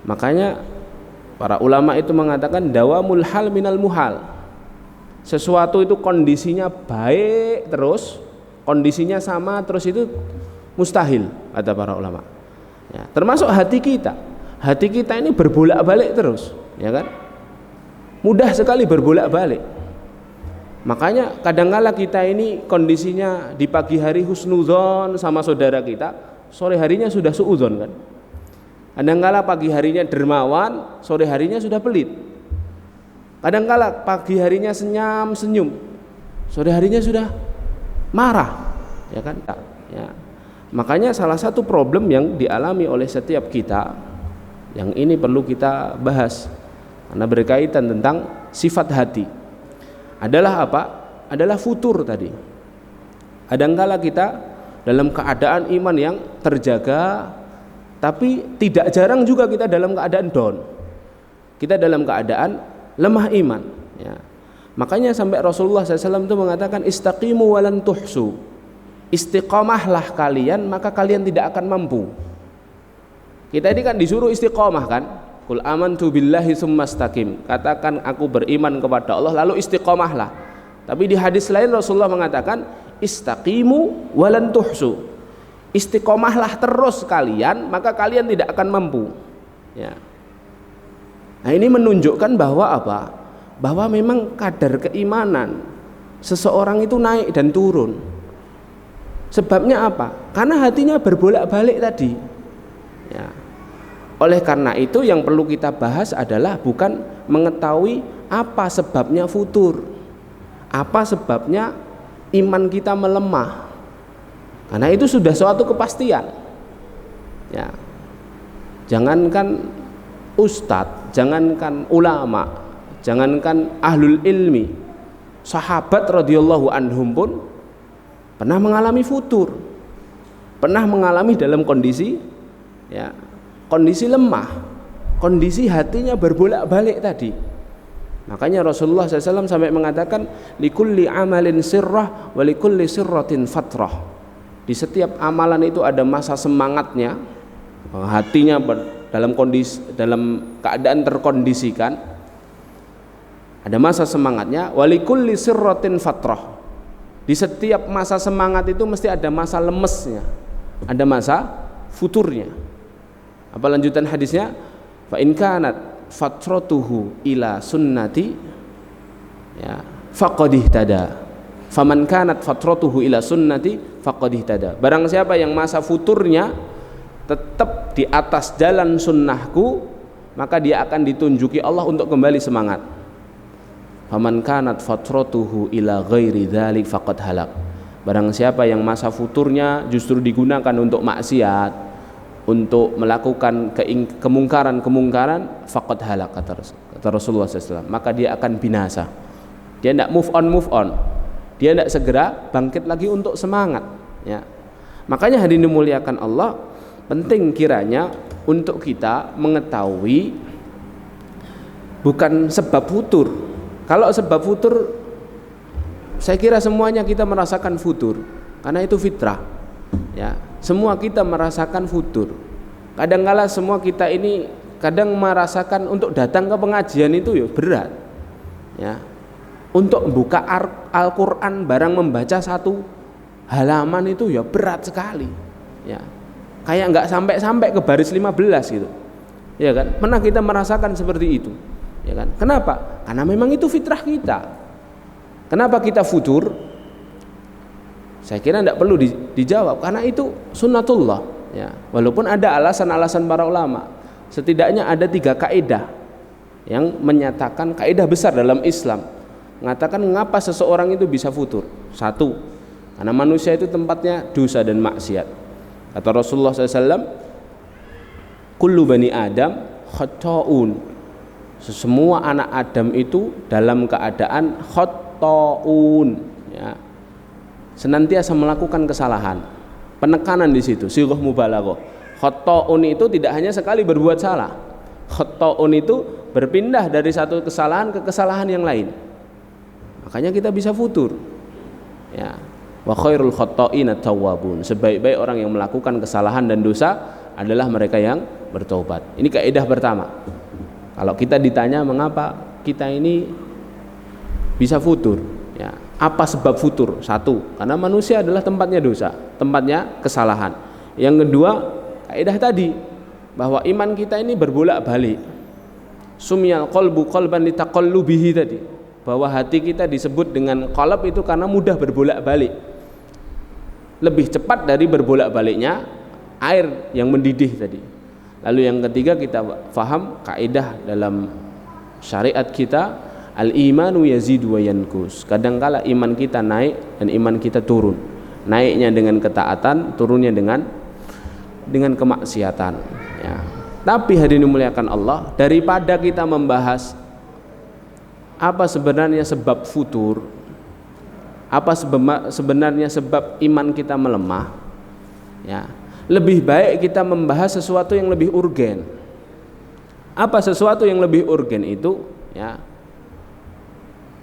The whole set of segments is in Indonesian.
Makanya para ulama itu mengatakan dawamul hal minal muhal. Sesuatu itu kondisinya baik terus, kondisinya sama terus itu mustahil, kata para ulama. Ya, termasuk hati kita. Hati kita ini berbolak-balik terus, ya kan? Mudah sekali berbolak-balik. Makanya kadangkala kita ini kondisinya di pagi hari husnudzon sama saudara kita, sore harinya sudah suudzon kan? Kadangkala pagi harinya dermawan, sore harinya sudah pelit. Kadangkala pagi harinya senyum, sore harinya sudah marah, ya kan? Ya. Makanya salah satu problem yang dialami oleh setiap kita, yang ini perlu kita bahas karena berkaitan tentang sifat hati. Adalah apa? Adalah futur tadi. Kadangkala kita dalam keadaan iman yang terjaga, tapi tidak jarang juga kita dalam keadaan down. Kita dalam keadaan lemah iman, ya. Makanya sampai Rasulullah SAW itu mengatakan istaqimu walan tuhsu. Istiqomahlah kalian, maka kalian tidak akan mampu. Kita ini kan disuruh istiqomah kan? Qul amantu billahi tsumastaqim. Katakan aku beriman kepada Allah lalu istiqomahlah. Tapi di hadis lain Rasulullah mengatakan istaqimu walan tuhsu. Istiqomahlah terus kalian, maka kalian tidak akan mampu. Ya. Nah, ini menunjukkan bahwa apa? Bahwa memang kadar keimanan seseorang itu naik dan turun. Sebabnya apa? Karena hatinya berbolak-balik tadi. Ya. Oleh karena itu yang perlu kita bahas adalah bukan mengetahui apa sebabnya futur, apa sebabnya iman kita melemah. Karena itu sudah suatu kepastian. Ya. Jangankan ustadz, jangankan ulama, jangankan ahlul ilmi, sahabat radhiyallahu anhum pun pernah mengalami futur, pernah mengalami dalam kondisi, ya, kondisi lemah, kondisi hatinya berbolak-balik tadi. Makanya Rasulullah SAW sampai mengatakan likulli amalin sirrah wa likulli sirratin fatrah. Di setiap amalan itu ada masa semangatnya, hatinya dalam keadaan terkondisikan, ada masa semangatnya. Wa likulli sirratin fatrah. Di setiap masa semangat itu mesti ada masa lemesnya, ada masa futurnya. Apa lanjutan hadisnya? Fa in kanat fatratuhu ila sunnati, ya, faqad ihtada. Faman kanat fatratuhu ila sunnati faqad ihtada. Barang siapa yang masa futurnya tetap di atas jalan sunnahku, maka dia akan ditunjuki Allah untuk kembali semangat. Faman kanat fatratuhu ila ghairi dzalik faqad halak. Barang siapa yang masa futurnya justru digunakan untuk maksiat, untuk melakukan kemungkaran, faqad halak, kata Rasulullah SAW, maka dia akan binasa. Dia tidak move on, dia tidak segera bangkit lagi untuk semangat, ya. Makanya hadirin dimuliakan Allah, penting kiranya untuk kita mengetahui bukan sebab futur. Kalau sebab futur, saya kira semuanya kita merasakan futur, karena itu fitrah, ya. Semua kita merasakan futur. Kadang-kala semua kita ini kadang merasakan untuk datang ke pengajian itu ya berat, ya. Untuk membuka Al-Quran barang membaca satu halaman itu ya berat sekali, ya. Kayak nggak sampai ke baris 15 gitu, ya kan? Pernah kita merasakan seperti itu, ya kan? Kenapa? Karena memang itu fitrah kita. Kenapa kita futur? Saya kira tidak perlu dijawab, karena itu sunnatullah, ya. Walaupun ada alasan-alasan para ulama, setidaknya ada 3 kaidah yang menyatakan, kaidah besar dalam Islam mengatakan mengapa seseorang itu bisa futur. 1, karena manusia itu tempatnya dosa dan maksiat. Kata Rasulullah SAW, kullu bani Adam khata'un. Semua anak Adam itu dalam keadaan khata'un, ya, senantiasa melakukan kesalahan. Penekanan di situ, sighah mubalaghah. Khata'un itu tidak hanya sekali berbuat salah. Khata'un itu berpindah dari satu kesalahan ke kesalahan yang lain. Makanya kita bisa futur, ya. Wa khairul khata'ina tawwabun. Sebaik-baik orang yang melakukan kesalahan dan dosa adalah mereka yang bertobat. Ini kaidah pertama. Kalau kita ditanya mengapa kita ini bisa futur, ya, apa sebab futur? Satu, karena manusia adalah tempatnya dosa, tempatnya kesalahan. Yang kedua, kaidah tadi bahwa iman kita ini berbolak-balik. Sumyal qalbu qalban litaqallubihi tadi, bahwa hati kita disebut dengan qalb itu karena mudah berbolak-balik, lebih cepat dari berbolak-baliknya air yang mendidih tadi. Lalu yang ketiga, kita faham kaidah dalam syariat kita, al-imanu yazidu wa yanqus. Kadangkala iman kita naik dan iman kita turun. Naiknya dengan ketaatan, turunnya dengan kemaksiatan, ya. Tapi hadirin dimuliakan Allah, daripada kita membahas apa sebenarnya sebab futur, apa sebenarnya sebab iman kita melemah, ya, lebih baik kita membahas sesuatu yang lebih urgen. Apa sesuatu yang lebih urgen itu, ya,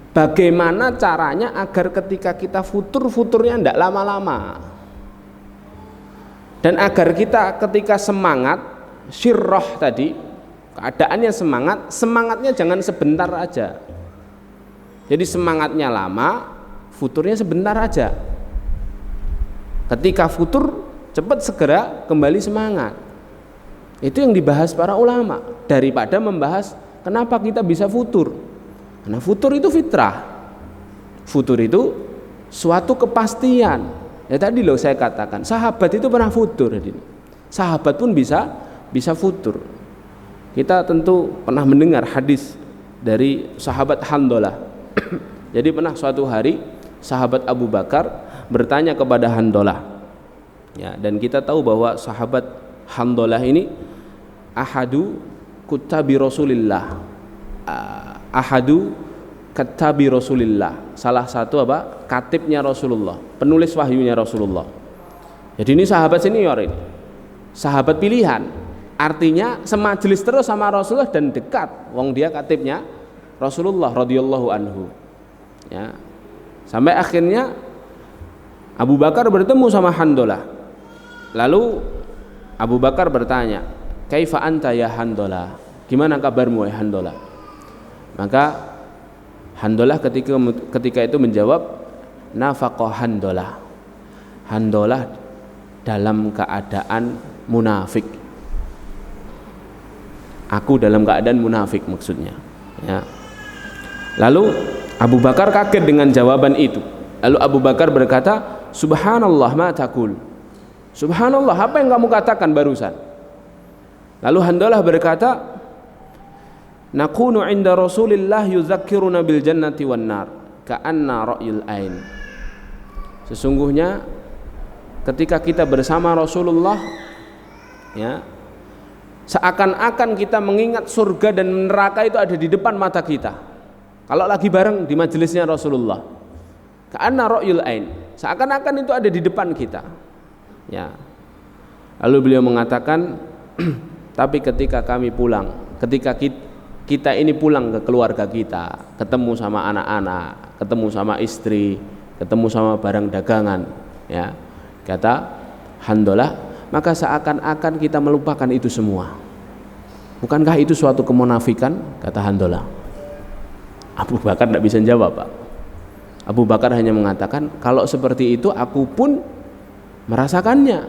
bagaimana caranya agar ketika kita futurnya tidak lama-lama, dan agar kita ketika semangat syirroh tadi, keadaannya semangatnya jangan sebentar aja. Jadi semangatnya lama, futurnya sebentar aja. Ketika futur, cepat segera kembali semangat. Itu yang dibahas para ulama, daripada membahas kenapa kita bisa futur. Karena futur itu fitrah, futur itu suatu kepastian. Ya tadi loh saya katakan, sahabat itu pernah futur. Sahabat pun bisa futur. Kita tentu pernah mendengar hadis dari sahabat Handolah. Jadi pernah suatu hari sahabat Abu Bakar bertanya kepada Handolah, ya, dan kita tahu bahwa sahabat Handolah ini ahadu kutabi Rasulillah, salah satu katibnya Rasulullah, penulis wahyunya Rasulullah. Jadi ini sahabat senior, ini sahabat pilihan, artinya semajelis terus sama Rasulullah dan dekat, wong dia katibnya Rasulullah radhiyallahu anhu, ya. Sampai akhirnya Abu Bakar bertemu sama Handolah. Lalu Abu Bakar bertanya, kaifa anta ya Handolah, gimana kabarmu ya Handolah? Maka Handolah ketika itu menjawab, nafaqah Handolah, Handolah dalam keadaan munafik. Aku dalam keadaan munafik maksudnya, ya. Lalu Abu Bakar kaget dengan jawaban itu. Lalu Abu Bakar berkata, subhanallah ma taqul, subhanallah, apa yang kamu katakan barusan? Lalu Handolah berkata, nakunu inda Rasulillah yuzakkiruna bil jannati wan nar ka'anna ra'yul ain. Sesungguhnya ketika kita bersama Rasulullah, ya, seakan-akan kita mengingat surga dan neraka itu ada di depan mata kita. Kalau lagi bareng di majelisnya Rasulullah, ka'anna ra'yul ain, seakan-akan itu ada di depan kita, ya. Lalu beliau mengatakan, tapi ketika kami pulang, ketika kita ini pulang ke keluarga kita, ketemu sama anak-anak, ketemu sama istri, ketemu sama barang dagangan, ya, kata Handolah, maka seakan-akan kita melupakan itu semua. Bukankah itu suatu kemunafikan? Kata Handolah. Abu Bakar tidak bisa jawab, Pak. Abu Bakar hanya mengatakan, kalau seperti itu aku pun merasakannya.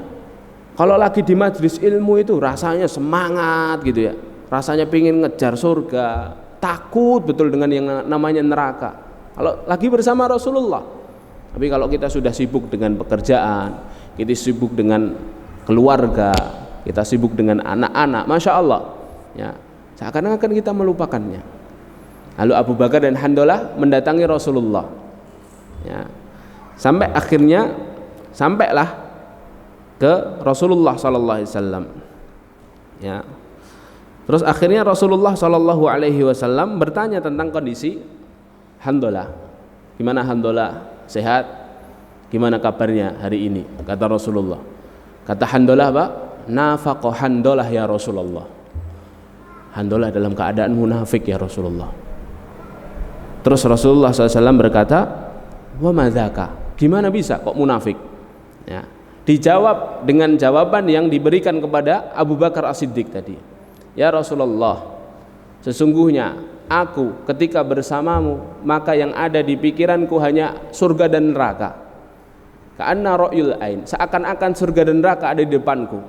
Kalau lagi di majelis ilmu itu rasanya semangat gitu, ya, rasanya pingin ngejar surga, takut betul dengan yang namanya neraka kalau lagi bersama Rasulullah. Tapi kalau kita sudah sibuk dengan pekerjaan, kita sibuk dengan keluarga, kita sibuk dengan anak-anak, Masya Allah, ya, seakan-akan kita melupakannya. Lalu Abu Bakar dan Handolah mendatangi Rasulullah, ya, sampai akhirnya sampailah ke Rasulullah sallallahu alaihi wasallam, ya. Terus akhirnya Rasulullah sallallahu alaihi wasallam bertanya tentang kondisi Handolah. Gimana Handolah? Sehat? Gimana kabarnya hari ini? Kata Rasulullah. Kata Handolah, Pak, nafaqah Handolah ya Rasulullah. Handolah dalam keadaan munafik ya Rasulullah. Terus Rasulullah SAW berkata, wa madzaka, gimana bisa kok munafik? Ya. Dijawab dengan jawaban yang diberikan kepada Abu Bakar As-Siddiq tadi. Ya Rasulullah, sesungguhnya aku ketika bersamamu maka yang ada di pikiranku hanya surga dan neraka. Ka'anna ra'yul ain, seakan-akan surga dan neraka ada di depanku.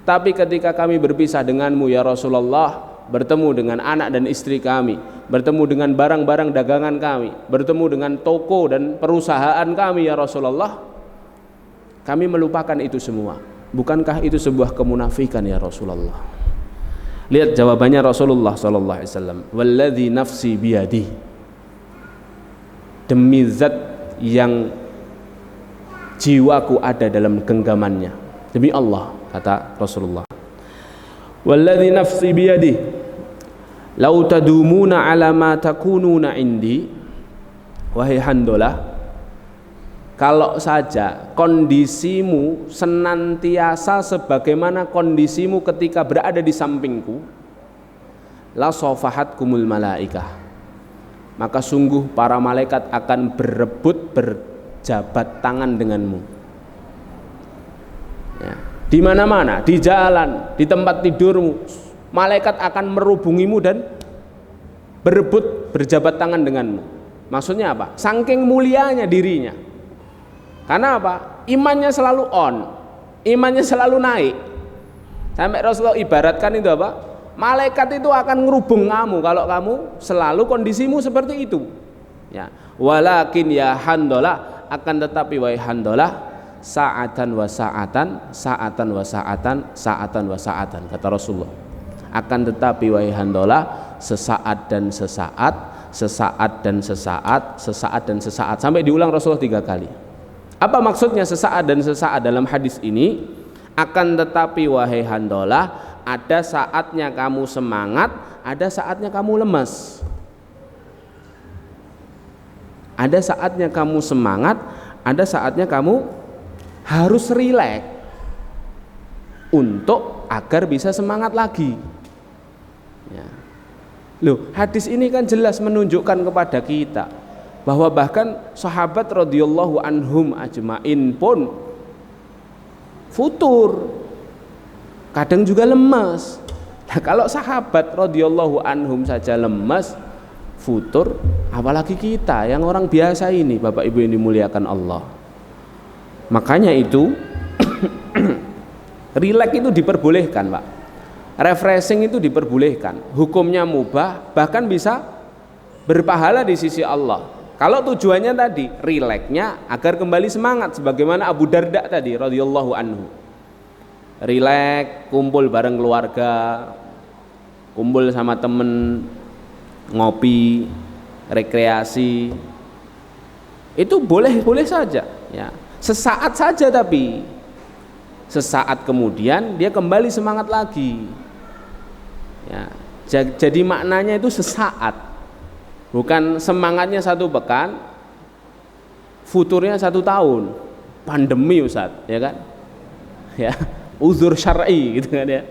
Tapi ketika kami berpisah denganmu ya Rasulullah, bertemu dengan anak dan istri kami, bertemu dengan barang-barang dagangan kami, bertemu dengan toko dan perusahaan kami ya Rasulullah, kami melupakan itu semua. Bukankah itu sebuah kemunafikan ya Rasulullah? Lihat jawabannya Rasulullah sallallahu alaihi wasallam, walladzi nafsi biyadi, demi zat yang jiwaku ada dalam genggamannya, demi Allah, kata Rasulullah, walladzi nafsi biyadi lau tadumuna ala ma takununa indi, wahai Handolah, kalau saja kondisimu senantiasa sebagaimana kondisimu ketika berada di sampingku, la safahatkumul malaikah, maka sungguh para malaikat akan berebut berjabat tangan denganmu. Ya, di mana-mana, di jalan, di tempat tidurmu, malaikat akan merubungimu dan berebut berjabat tangan denganmu. Maksudnya apa? Saking mulianya dirinya. Karena apa? Imannya selalu on, imannya selalu naik. Sampai Rasulullah ibaratkan itu apa? Malaikat itu akan ngerubung kamu kalau kamu selalu kondisimu seperti itu. Ya, walakin ya Handolah, akan tetapi wahai Handolah, sa'atan wa sa'atan, sa'atan wa sa'atan, sa'atan wa sa'atan, kata Rasulullah. Akan tetapi wahai Handolah, sesaat dan sesaat, sesaat dan sesaat, sesaat dan sesaat, sampai diulang Rasulullah 3 kali. Apa maksudnya sesaat dan sesaat dalam hadis ini? Akan tetapi wahai Handolah, ada saatnya kamu semangat, ada saatnya kamu lemas. Ada saatnya kamu semangat, ada saatnya kamu harus rileks untuk agar bisa semangat lagi. Ya. Loh, hadis ini kan jelas menunjukkan kepada kita bahwa bahkan sahabat radhiyallahu anhum ajmain pun futur, kadang juga lemas. Nah, kalau sahabat radhiyallahu anhum saja lemas, futur, apalagi kita yang orang biasa ini, Bapak Ibu yang dimuliakan Allah. Makanya itu rileks itu diperbolehkan, Pak. Refreshing itu diperbolehkan. Hukumnya mubah, bahkan bisa berpahala di sisi Allah. Kalau tujuannya tadi rileksnya agar kembali semangat, sebagaimana Abu Darda tadi radhiyallahu anhu. Rileks, kumpul bareng keluarga, kumpul sama temen, ngopi, rekreasi. Itu boleh-boleh saja, ya. Sesaat saja, tapi sesaat kemudian dia kembali semangat lagi. Ya, jadi maknanya itu sesaat. Bukan semangatnya 1 pekan, futurnya 1 tahun. Pandemi Ustaz, ya kan? Ya, uzur syar'i gitu kan ya.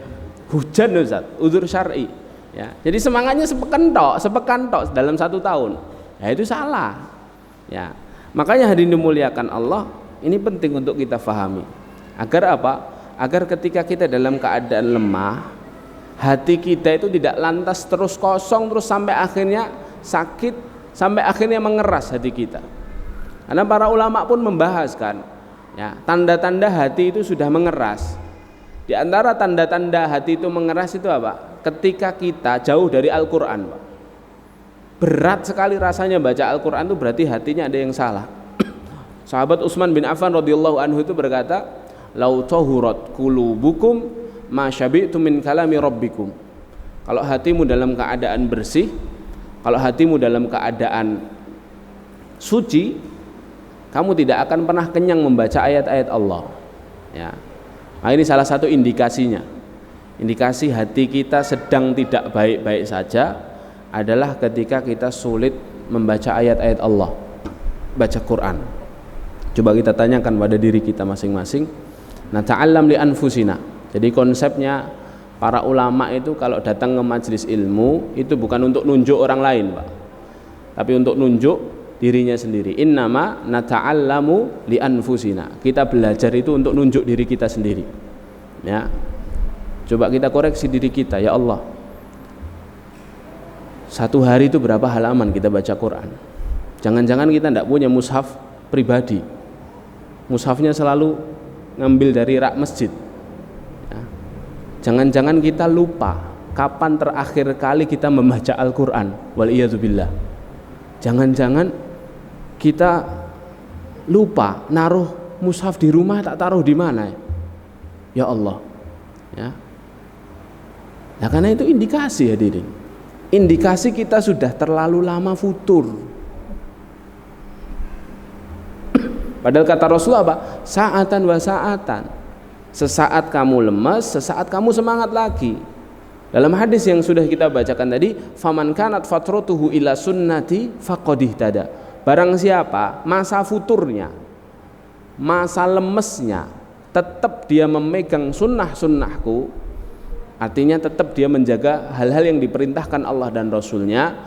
Hujan Ustaz, uzur syar'i. Ya, jadi semangatnya sepekan tok dalam 1 tahun. Ya, itu salah. Ya. Makanya hadirin dimuliakan Allah, ini penting untuk kita fahami. Agar apa? Agar ketika kita dalam keadaan lemah, hati kita itu tidak lantas terus kosong terus sampai akhirnya sakit, sampai akhirnya mengeras hati kita. Karena para ulama pun membahas kan, ya, tanda-tanda hati itu sudah mengeras. Di antara tanda-tanda hati itu mengeras itu apa? Ketika kita jauh dari Al-Quran, Pak. Berat sekali rasanya baca Al-Quran itu berarti hatinya ada yang salah. Sahabat Utsman bin Affan radhiyallahu anhu itu berkata, "Lau tahurat qulubukum ma syabi'tum min kalami rabbikum." Kalau hatimu dalam keadaan bersih, kalau hatimu dalam keadaan suci, kamu tidak akan pernah kenyang membaca ayat-ayat Allah. Ya. Nah, ini salah satu indikasinya. Indikasi hati kita sedang tidak baik-baik saja adalah ketika kita sulit membaca ayat-ayat Allah, baca Quran. Coba kita tanyakan pada diri kita masing-masing. Nah, ta'allam li anfusina. Jadi konsepnya para ulama itu kalau datang ke majelis ilmu itu bukan untuk nunjuk orang lain, Pak, tapi untuk nunjuk dirinya sendiri. Innama nata'allamu li anfusina. Kita belajar itu untuk nunjuk diri kita sendiri. Ya. Coba kita koreksi diri kita, ya Allah. Satu hari itu berapa halaman kita baca Quran? Jangan-jangan kita tidak punya mushaf pribadi. Mushafnya selalu ngambil dari rak masjid. Ya. Jangan-jangan kita lupa kapan terakhir kali kita membaca Al-Quran. Waliyadzubillah. Jangan-jangan kita lupa naruh mushaf di rumah, tak taruh di mana? Ya Allah. Ya. Nah, karena itu indikasi, hadirin. Indikasi kita sudah terlalu lama futur. Padahal kata Rasulullah apa? Sa'atan wa sa'atan. Sesaat kamu lemas, sesaat kamu semangat lagi. Dalam hadis yang sudah kita bacakan tadi, faman kanat fatratuhu ila sunnati faqad ihtada. Barang siapa masa futurnya, masa lemesnya, tetap dia memegang sunnah-sunnahku, artinya tetap dia menjaga hal-hal yang diperintahkan Allah dan Rasulnya,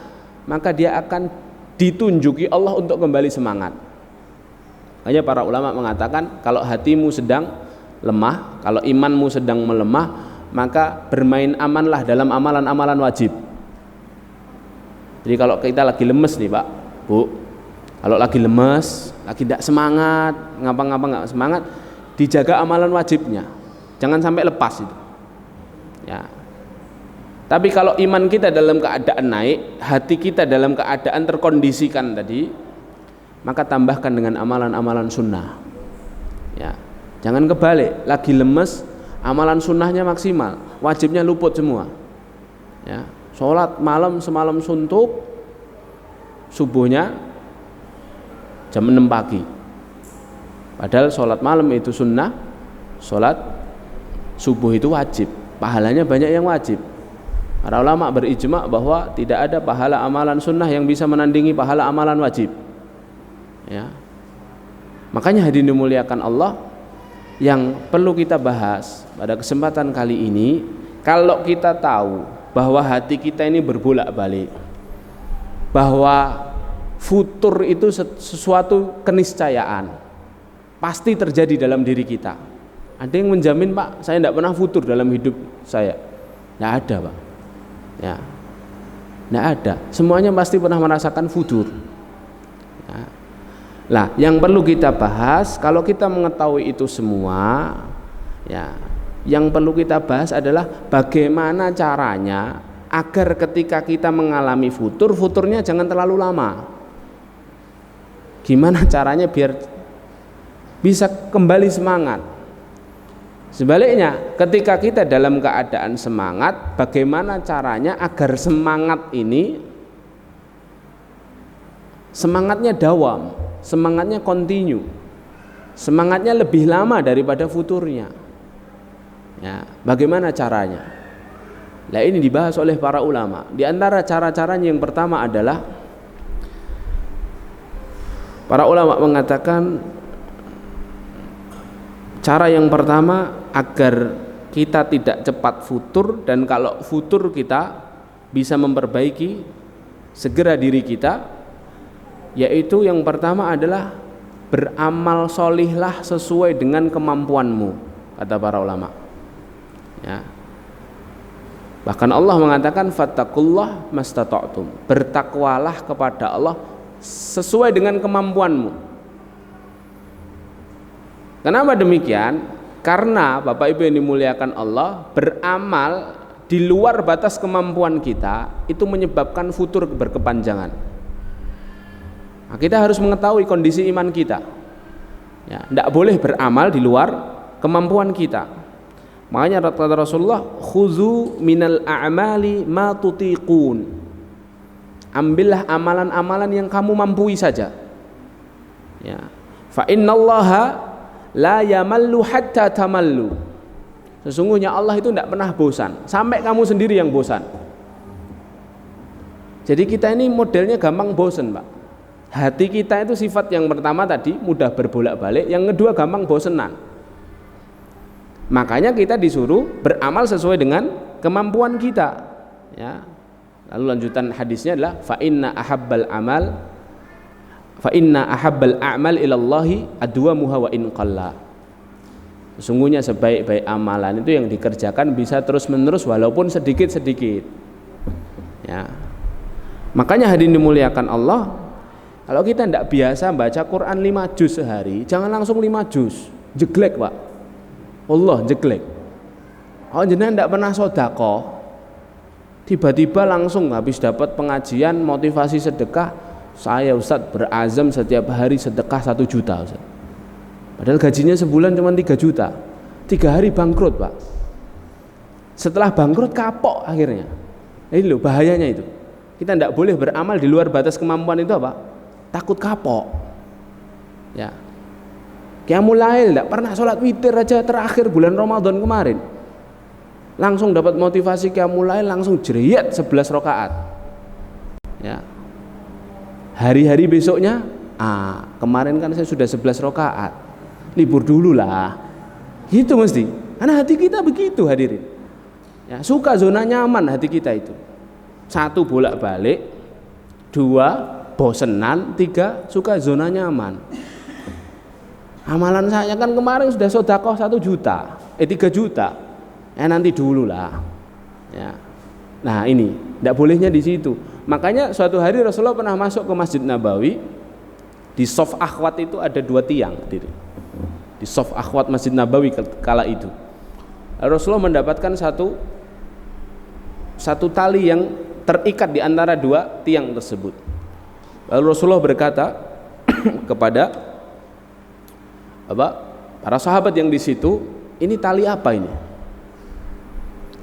maka dia akan ditunjuki Allah untuk kembali semangat. Makanya para ulama mengatakan kalau hatimu sedang lemah, kalau imanmu sedang melemah, maka bermain amanlah dalam amalan-amalan wajib. Jadi kalau kita lagi lemes nih Pak, Bu, kalau lagi lemes, lagi tidak semangat, ngapa-ngapa nggak semangat, dijaga amalan wajibnya, jangan sampai lepas itu. Ya. Tapi kalau iman kita dalam keadaan naik, hati kita dalam keadaan terkondisikan tadi, maka tambahkan dengan amalan-amalan sunnah. Ya. Jangan kebalik, lagi lemes, amalan sunnahnya maksimal, wajibnya luput semua. Ya. Sholat malam semalam suntuk, subuhnya jam 6 pagi. Padahal sholat malam itu sunnah, sholat subuh itu wajib. Pahalanya banyak yang wajib. Para ulama berijma bahwa tidak ada pahala amalan sunnah yang bisa menandingi pahala amalan wajib. Ya. Makanya hadirin dimuliakan Allah, yang perlu kita bahas pada kesempatan kali ini, kalau kita tahu bahwa hati kita ini berbolak-balik, bahwa futur itu sesuatu keniscayaan, pasti terjadi dalam diri kita. Ada yang menjamin, Pak, saya tidak pernah futur dalam hidup saya? Tidak ada, Pak. Ya, tidak ada. Semuanya pasti pernah merasakan futur. Ya. Nah, yang perlu kita bahas, kalau kita mengetahui itu semua, ya, yang perlu kita bahas adalah bagaimana caranya agar ketika kita mengalami futur, futurnya jangan terlalu lama. Gimana caranya biar bisa kembali semangat? Sebaliknya, ketika kita dalam keadaan semangat, bagaimana caranya agar semangat ini semangatnya dawam, semangatnya kontinu, semangatnya lebih lama daripada futurnya. Ya, bagaimana caranya? Nah, ini dibahas oleh para ulama. Di antara cara-caranya yang pertama adalah para ulama mengatakan cara yang pertama agar kita tidak cepat futur, dan kalau futur kita bisa memperbaiki segera diri kita, yaitu yang pertama adalah beramal solihlah sesuai dengan kemampuanmu, kata para ulama. Ya. Bahkan Allah mengatakan fattaqullah mastata'tum, bertakwalah kepada Allah sesuai dengan kemampuanmu. Kenapa demikian? Karena Bapak Ibu yang dimuliakan Allah, beramal di luar batas kemampuan kita itu menyebabkan futur berkepanjangan. Nah, kita harus mengetahui kondisi iman kita. Ya, tidak boleh beramal di luar kemampuan kita. Makanya kata Rasulullah, khuzu minal a'mali ma tutiqun. Ambillah amalan-amalan yang kamu mampu saja. Ya. Fa innallaha la yamallu hatta tamallu. Sesungguhnya Allah itu tidak pernah bosan sampai kamu sendiri yang bosan. Jadi kita ini modelnya gampang bosan, Pak. Hati kita itu sifat yang pertama tadi mudah berbolak-balik, yang kedua gampang bosenan. Makanya kita disuruh beramal sesuai dengan kemampuan kita. Ya. Lalu lanjutan hadisnya adalah fa inna ahabbal amal fa inna ahabbal a'mal ilallahi adwamuha wa in qalla. Sesungguhnya sebaik-baik amalan itu yang dikerjakan bisa terus-menerus walaupun sedikit-sedikit. Ya. Makanya hadirin dimuliakan Allah, kalau kita tidak biasa baca Quran 5 juz sehari, jangan langsung 5 juz. Jeglek, Pak. Allah jeglek. Oh, jenengan tidak pernah sedekah, tiba-tiba langsung habis dapat pengajian motivasi sedekah, saya Ustaz berazam setiap hari sedekah 1 juta Ustaz. Padahal gajinya sebulan cuma 3 juta. 3 hari bangkrut, Pak. Setelah bangkrut kapok akhirnya. Ini loh bahayanya itu. Kita tidak boleh beramal di luar batas kemampuan itu apa? Takut kapok. Ya. Qiyamul Lail tidak pernah sholat witir aja terakhir bulan Ramadan kemarin. Langsung dapat motivasi Qiyamul Lail, langsung jriyat 11 rakaat. Ya. Hari-hari besoknya, kemarin kan saya sudah 11 rakaat. Libur dulu lah, gitu mesti. Karena hati kita begitu hadirin. Ya, suka zona nyaman hati kita itu. 1 bolak-balik, 2 bosenan, 3 suka zona nyaman. Amalan saya kan kemarin sudah sedekah 1 juta, 3 juta. Nanti dulu lah. Ya. Nah ini, tidak bolehnya di situ. Makanya suatu hari Rasulullah pernah masuk ke Masjid Nabawi. Di sof akhwat itu ada 2 tiang hadirin. Di sof akhwat Masjid Nabawi kala itu Rasulullah mendapatkan satu tali yang terikat di antara 2 tiang tersebut. Lalu Rasulullah berkata kepada para sahabat yang di situ, ini tali apa ini?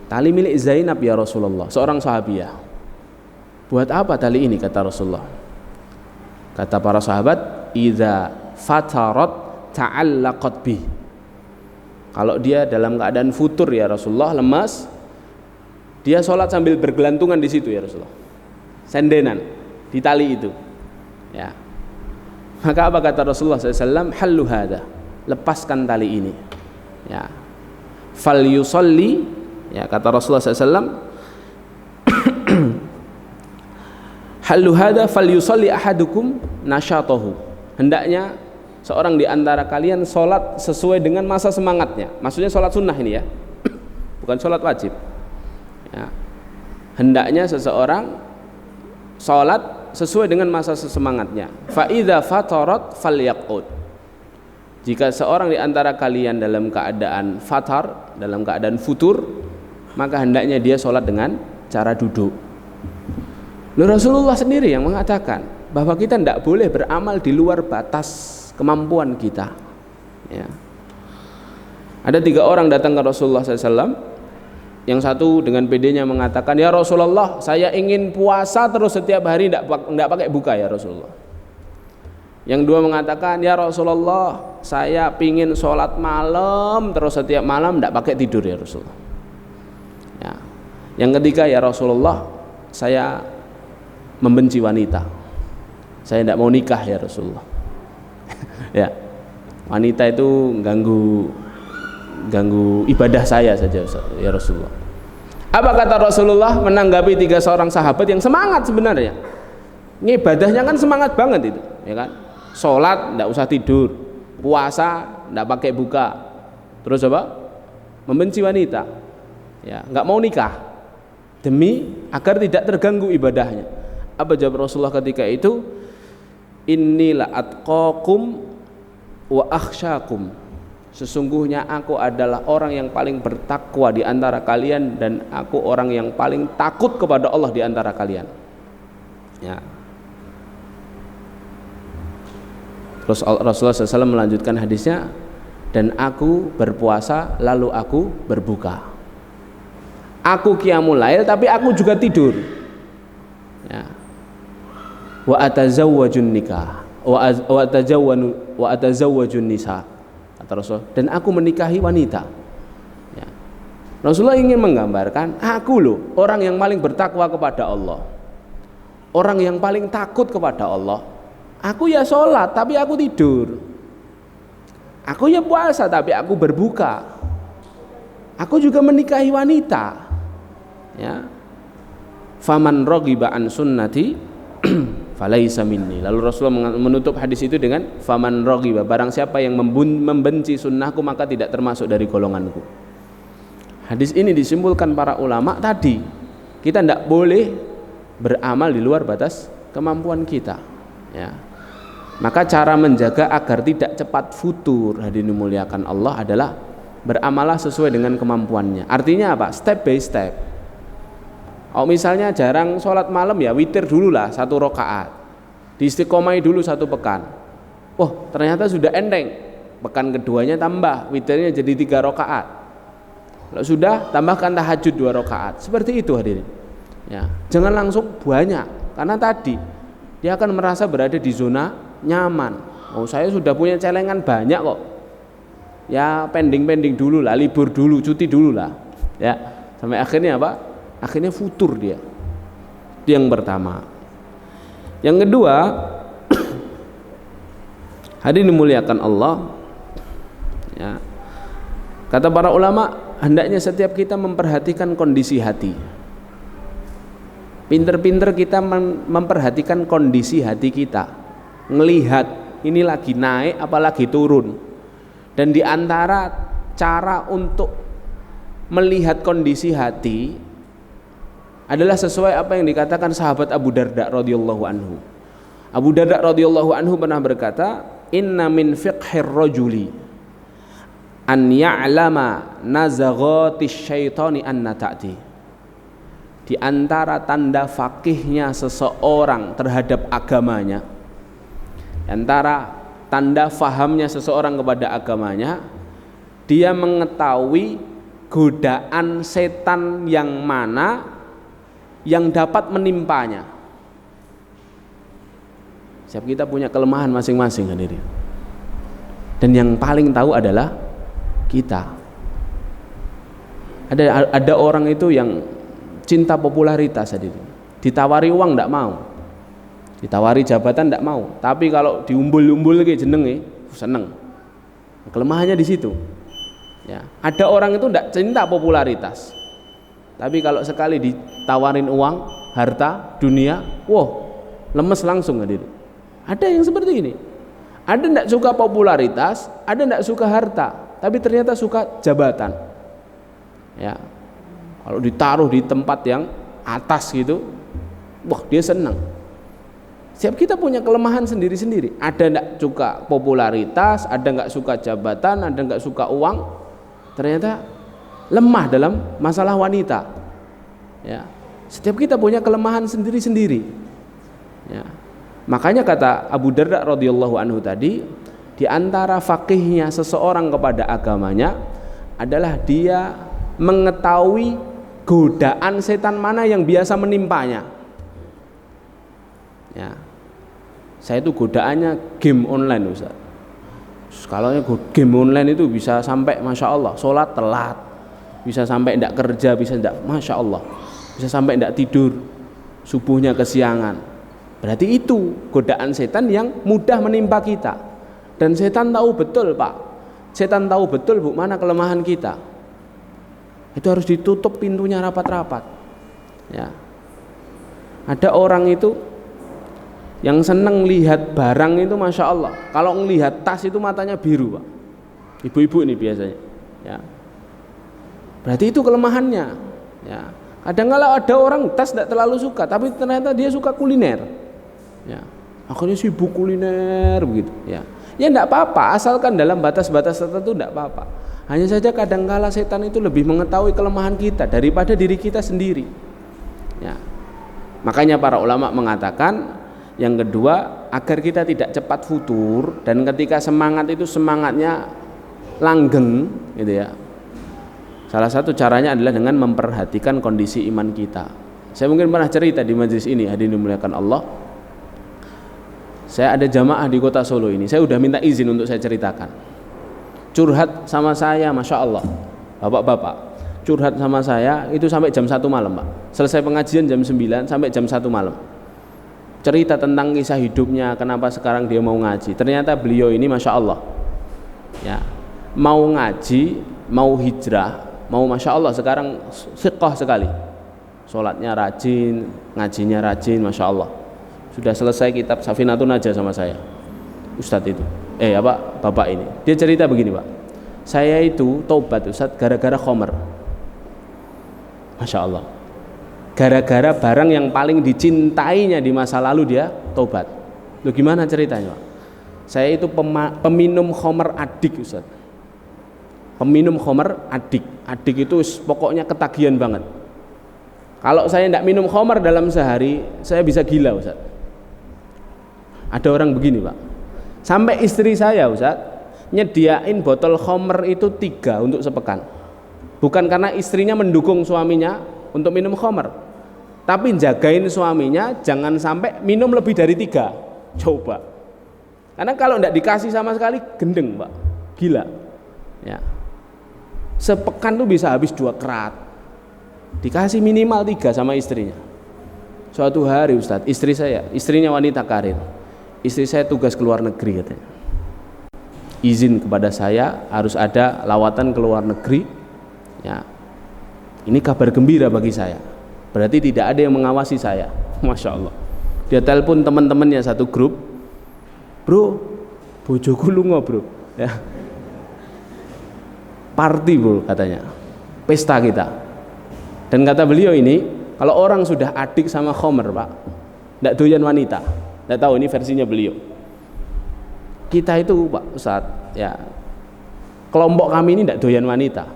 Tali milik Zainab ya Rasulullah, seorang sahabiah. Buat apa tali ini, kata Rasulullah? Kata para sahabat, idza fatarat ta'allaqat bih. Kalau dia dalam keadaan futur ya Rasulullah, lemas, dia sholat sambil bergelantungan di situ ya Rasulullah, sendenan di tali itu. Ya. Maka apa kata Rasulullah SAW? Hallu hadha, lepaskan tali ini. Ya. Fal yusalli, ya kata Rasulullah SAW, hallu hadha fal yusalli ahadukum nasyatahu. Hendaknya seorang di antara kalian sholat sesuai dengan masa semangatnya. Maksudnya sholat sunnah ini ya, bukan sholat wajib. Ya. Hendaknya seseorang sholat sesuai dengan masa semangatnya. Fa idza fatarat falyaqud. Jika seorang di antara kalian dalam keadaan fatar, dalam keadaan futur, maka hendaknya dia sholat dengan cara duduk. Lalu Rasulullah sendiri yang mengatakan bahwa kita tidak boleh beramal di luar batas kemampuan kita. Ya. Ada 3 orang datang ke Rasulullah SAW. Yang satu dengan pedenya mengatakan, ya Rasulullah, saya ingin puasa terus setiap hari, tidak pakai buka ya Rasulullah. Yang 2 mengatakan, ya Rasulullah, saya ingin sholat malam terus setiap malam, tidak pakai tidur ya Rasulullah. Ya. Yang ketiga, ya Rasulullah, saya membenci wanita, saya tidak mau nikah ya Rasulullah. Ya, wanita itu ganggu ibadah saya saja ya Rasulullah. Apa kata Rasulullah menanggapi 3 seorang sahabat yang semangat sebenarnya? Ini ibadahnya kan semangat banget itu, ya kan? Sholat tidak usah tidur, puasa tidak pakai buka, terus apa? Membenci wanita, ya, nggak mau nikah demi agar tidak terganggu ibadahnya. Apa jawab Rasulullah ketika itu? Inilah atqakum wa akhsyakum, sesungguhnya aku adalah orang yang paling bertakwa di antara kalian dan aku orang yang paling takut kepada Allah di antara kalian. Ya. Terus Rasulullah SAW melanjutkan hadisnya, dan aku berpuasa lalu aku berbuka. Aku qiyamul lail tapi aku juga tidur. Ya. Wa atazawwajun nikah wa atazawwajun nisa, kata Rasul, dan aku menikahi wanita. Ya. Rasulullah ingin menggambarkan, aku loh orang yang paling bertakwa kepada Allah, orang yang paling takut kepada Allah. Aku ya sholat tapi aku tidur, aku ya puasa tapi aku berbuka, aku juga menikahi wanita. Ya. Faman raghiba an sunnati falaisa minni. Lalu Rasulullah menutup hadis itu dengan faman raghiba, barang siapa yang membenci sunnahku maka tidak termasuk dari golonganku. Hadis ini disimpulkan para ulama tadi, kita tidak boleh beramal di luar batas kemampuan kita, ya. Maka cara menjaga agar tidak cepat futur, hadirin dimuliakan Allah, adalah beramalah sesuai dengan kemampuannya. Artinya apa? Step by step. Oh, misalnya jarang sholat malam, ya witir dulu lah 1 rakaat, diistiqomai dulu 1 pekan. Oh, ternyata sudah enteng, pekan keduanya tambah, witirnya jadi 3 rakaat. Kalau sudah, tambahkan tahajud 2 rakaat. Seperti itu hadirin, ya. Jangan langsung banyak, karena tadi dia akan merasa berada di zona nyaman. Oh, saya sudah punya celengan banyak kok, ya pending dulu lah, libur dulu, cuti dulu lah, ya. Sampai akhirnya apa? Akhirnya futur dia. Itu yang pertama. Yang kedua, hadirin dimuliakan Allah, ya. Kata para ulama, hendaknya setiap kita memperhatikan kondisi hati. Pinter-pinter kita memperhatikan kondisi hati kita, ngelihat ini lagi naik apalagi turun. Dan di antara cara untuk melihat kondisi hati adalah sesuai apa yang dikatakan sahabat Abu Darda radhiyallahu anhu. Abu Darda radhiyallahu anhu pernah berkata, "Inna min fiqhir rajuli an ya'lama nazaghatis syaitani anna ta'ti." Di antara tanda fakihnya seseorang terhadap agamanya, antara tanda fahamnya seseorang kepada agamanya, dia mengetahui godaan setan yang mana yang dapat menimpanya. Setiap kita punya kelemahan masing-masing hadirin. Dan yang paling tahu adalah kita. Ada orang itu yang cinta popularitas hadirin. Ditawari uang tidak mau, ditawari jabatan tidak mau, tapi kalau diumbul-umbul lagi jenenge seneng. Kelemahannya di situ, ya. Ada orang itu tidak cinta popularitas, tapi kalau sekali ditawarin uang, harta, dunia, wah, lemes langsung hadirin. Ada yang seperti ini. Ada tidak suka popularitas, ada tidak suka harta, tapi ternyata suka jabatan, ya. Kalau ditaruh di tempat yang atas gitu, wah dia senang. Setiap kita punya kelemahan sendiri-sendiri. Ada tidak suka popularitas, ada nggak suka jabatan, ada nggak suka uang. Ternyata lemah dalam masalah wanita. Ya, setiap kita punya kelemahan sendiri-sendiri. Ya. Makanya kata Abu Darda radhiyallahu anhu tadi, di antara fakihnya seseorang kepada agamanya adalah dia mengetahui godaan setan mana yang biasa menimpanya. Ya, saya itu godaannya game online, Ustaz. Kalau game online itu bisa sampai masya Allah sholat telat, bisa sampai tidak kerja, bisa tidak, masya Allah, bisa sampai tidak tidur, subuhnya kesiangan. Berarti itu godaan setan yang mudah menimpa kita. Dan setan tahu betul, Pak. Setan tahu betul, Bu, mana kelemahan kita. Itu harus ditutup pintunya rapat-rapat. Ya. Ada orang itu yang seneng lihat barang itu masya Allah. Kalau ngelihat tas itu matanya biru, Pak. Ibu-ibu ini biasanya. Ya. Berarti itu kelemahannya. Ya. Kadang-kala ada orang tas tidak terlalu suka, tapi ternyata dia suka kuliner. Ya. Akhirnya sibuk kuliner begitu. Ya. Ya tidak apa-apa, asalkan dalam batas-batas tertentu tidak apa-apa. Hanya saja kadang-kala setan itu lebih mengetahui kelemahan kita daripada diri kita sendiri. Ya. Makanya para ulama mengatakan yang kedua, agar kita tidak cepat futur, dan ketika semangat itu semangatnya langgeng gitu ya. Salah satu caranya adalah dengan memperhatikan kondisi iman kita. Saya mungkin pernah cerita di majelis ini, hadirin dimuliakan Allah. Saya ada jamaah di kota Solo ini. Saya udah minta izin untuk saya ceritakan. Curhat sama saya, masya Allah, bapak-bapak curhat sama saya itu sampai jam 1 malam, Pak. Selesai pengajian jam 9 sampai jam 1 malam. Cerita tentang kisah hidupnya, kenapa sekarang dia mau ngaji. Ternyata beliau ini masya Allah, ya, mau ngaji, mau hijrah, mau masya Allah sekarang siqah sekali. Sholatnya rajin, ngajinya rajin, masya Allah. Sudah selesai kitab Safinatun Najah sama saya, Ustadz itu. Bapak ini. Dia cerita begini, Pak. Saya itu tobat Ustadz gara-gara khomer. Masya Allah. Gara-gara barang yang paling dicintainya di masa lalu dia tobat. Loh gimana ceritanya, Pak? Saya itu peminum khomer adik Ustadz. Peminum khomer adik. Adik itu pokoknya ketagihan banget. Kalau saya tidak minum khomer dalam sehari, saya bisa gila Ustadz. Ada orang begini, Pak. Sampai istri saya Ustadz nyediain botol khomer itu 3 untuk sepekan. Bukan karena istrinya mendukung suaminya untuk minum khomer, tapi jagain suaminya jangan sampai minum lebih dari 3. Coba. Karena kalau tidak dikasih sama sekali gendeng, Pak. Gila. Ya. Sepekan tuh bisa habis 2 kerat. Dikasih minimal 3 sama istrinya. Suatu hari Ustadz, istrinya wanita karir. Istri saya tugas ke luar negeri katanya. Izin kepada saya harus ada lawatan ke luar negeri. Ya. Ini kabar gembira bagi saya. Berarti tidak ada yang mengawasi saya. Masya Allah. Dia telepon teman-temannya satu grup. Bro, bojoku lunga bro. Ya. Party bro katanya. Pesta kita. Dan kata beliau ini, kalau orang sudah adik sama khomer Pak, tidak doyan wanita. Tidak tahu ini versinya beliau. Kita itu Pak Ustadz, ya kelompok kami ini tidak doyan wanita.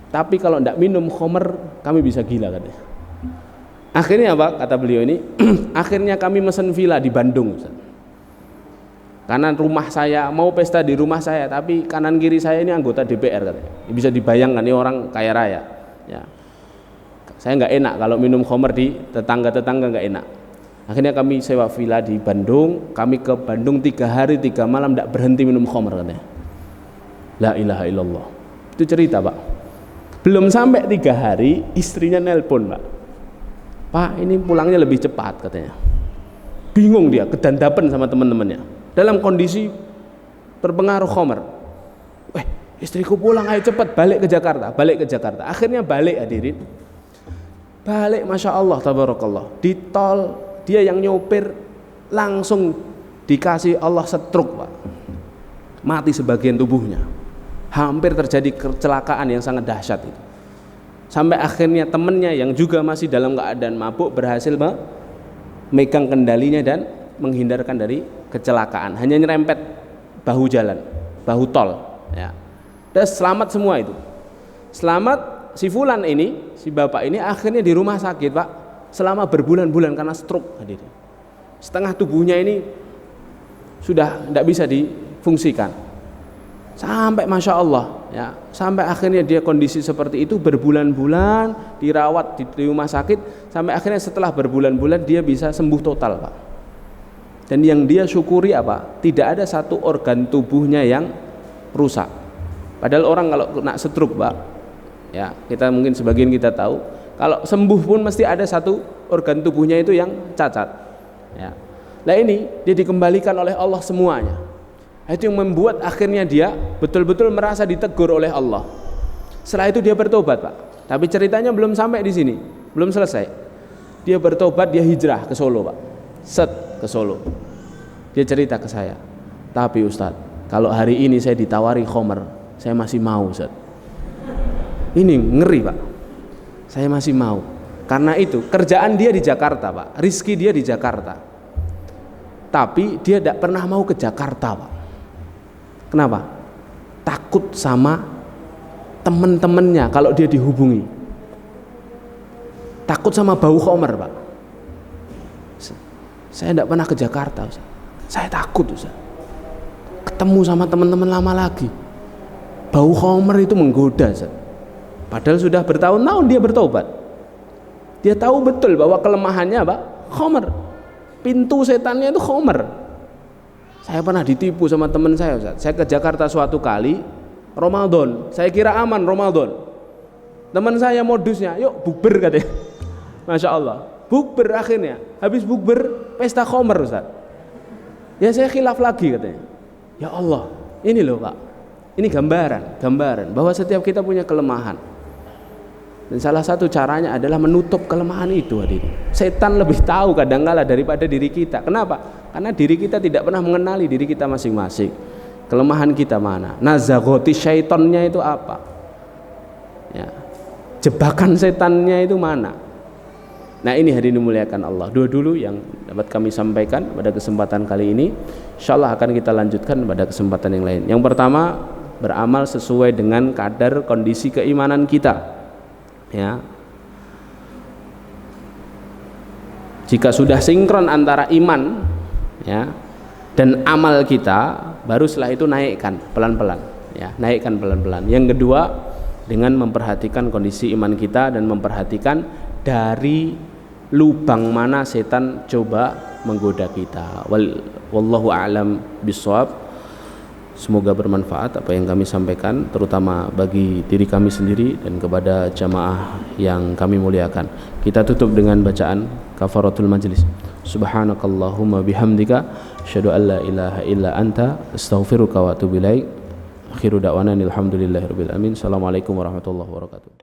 Tapi kalau tidak minum khomer, kami bisa gila katanya. Akhirnya Pak, kata beliau ini, akhirnya kami mesen villa di Bandung Ustadz. Karena rumah saya, mau pesta di rumah saya, tapi kanan kiri saya ini anggota DPR katanya. Bisa dibayangkan ini orang kaya raya. Ya. Saya nggak enak kalau minum khomer di tetangga-tetangga, nggak enak. Akhirnya kami sewa villa di Bandung. Kami ke Bandung 3 hari 3 malam tidak berhenti minum khomer katanya. La ilaha illallah. Itu cerita Pak. Belum sampai 3 hari istrinya nelpon Pak. Pak ini pulangnya lebih cepat katanya. Bingung dia, kedandapan sama teman-temannya. Dalam kondisi terpengaruh khomer. Istriku pulang, ayo cepat balik ke Jakarta. Akhirnya balik hadirin. Balik Masya Allah tabarakallah. Di tol dia yang nyopir langsung dikasih Allah stroke Pak. Mati sebagian tubuhnya. Hampir terjadi kecelakaan yang sangat dahsyat itu. Sampai akhirnya temannya yang juga masih dalam keadaan mabuk berhasil memegang kendalinya dan menghindarkan dari kecelakaan. Hanya nyerempet bahu jalan, bahu tol ya. Dan selamat semua itu. Selamat si fulan ini, si bapak ini akhirnya di rumah sakit Pak selama berbulan-bulan karena stroke hadirin. Setengah tubuhnya ini sudah tidak bisa difungsikan. Sampai Masya Allah ya, sampai akhirnya dia kondisi seperti itu berbulan-bulan dirawat di rumah sakit, sampai akhirnya setelah berbulan-bulan dia bisa sembuh total Pak. Dan yang dia syukuri apa? Tidak ada satu organ tubuhnya yang rusak. Padahal orang kalau kena stroke Pak, ya kita mungkin sebagian kita tahu, kalau sembuh pun mesti ada satu organ tubuhnya itu yang cacat. Ya. Nah ini dia dikembalikan oleh Allah semuanya. Itu yang membuat akhirnya dia betul-betul merasa ditegur oleh Allah. Setelah itu dia bertobat Pak. Tapi ceritanya belum sampai di sini, belum selesai. Dia bertobat, dia hijrah ke Solo Pak. Ke Solo. Dia cerita ke saya. Tapi Ustadz, kalau hari ini saya ditawari khomer, saya masih mau Ustadz. Ini ngeri Pak. Saya masih mau. Karena itu kerjaan dia di Jakarta Pak, rizki dia di Jakarta. Tapi dia tidak pernah mau ke Jakarta Pak. Kenapa? Takut sama teman-temannya kalau dia dihubungi. Takut sama bau khomer Pak. Saya tidak pernah ke Jakarta Ustaz. Saya takut Ustaz. Ketemu sama teman-teman lama lagi. Bau khomer itu menggoda Ustaz. Padahal sudah bertahun-tahun dia bertobat. Dia tahu betul bahwa kelemahannya Pak, khomer. Pintu setannya itu khomer. Saya pernah ditipu sama teman saya Ustaz. Saya ke Jakarta suatu kali Ramadan. Saya kira aman Ramadan. Teman saya modusnya, yuk bukber katanya. Masya Allah. Bukber akhirnya. Habis bukber pesta khomer Ustaz. Ya saya khilaf lagi katanya. Ya Allah, ini loh Pak. Ini gambaran bahwa setiap kita punya kelemahan. Dan salah satu caranya adalah menutup kelemahan itu, hadirin. Setan lebih tahu kadangkala daripada diri kita. Kenapa? Karena diri kita tidak pernah mengenali diri kita masing-masing. Kelemahan kita mana? Nazagoti syaitonnya itu apa? Ya. Jebakan setannya itu mana? Nah, ini hadirin dimuliakan Allah. Dua dulu yang dapat kami sampaikan pada kesempatan kali ini. Insyaallah akan kita lanjutkan pada kesempatan yang lain. Yang pertama, beramal sesuai dengan kadar kondisi keimanan kita. Ya. Jika sudah sinkron antara iman, ya, dan amal kita, baru setelah itu naikkan pelan-pelan, ya, naikkan pelan-pelan. Yang kedua, dengan memperhatikan kondisi iman kita dan memperhatikan dari lubang mana setan coba menggoda kita. Wallahu a'lam bishawab. Semoga bermanfaat apa yang kami sampaikan, terutama bagi diri kami sendiri dan kepada jamaah yang kami muliakan. Kita tutup dengan bacaan kafaratul majlis. Subhanakallahumma bihamdika asyhadu an la ilaha illa anta astaghfiruka wa atubu ilaik. Akhiru da'wana alhamdulillahirabbil alamin. Assalamualaikum warahmatullahi wabarakatuh.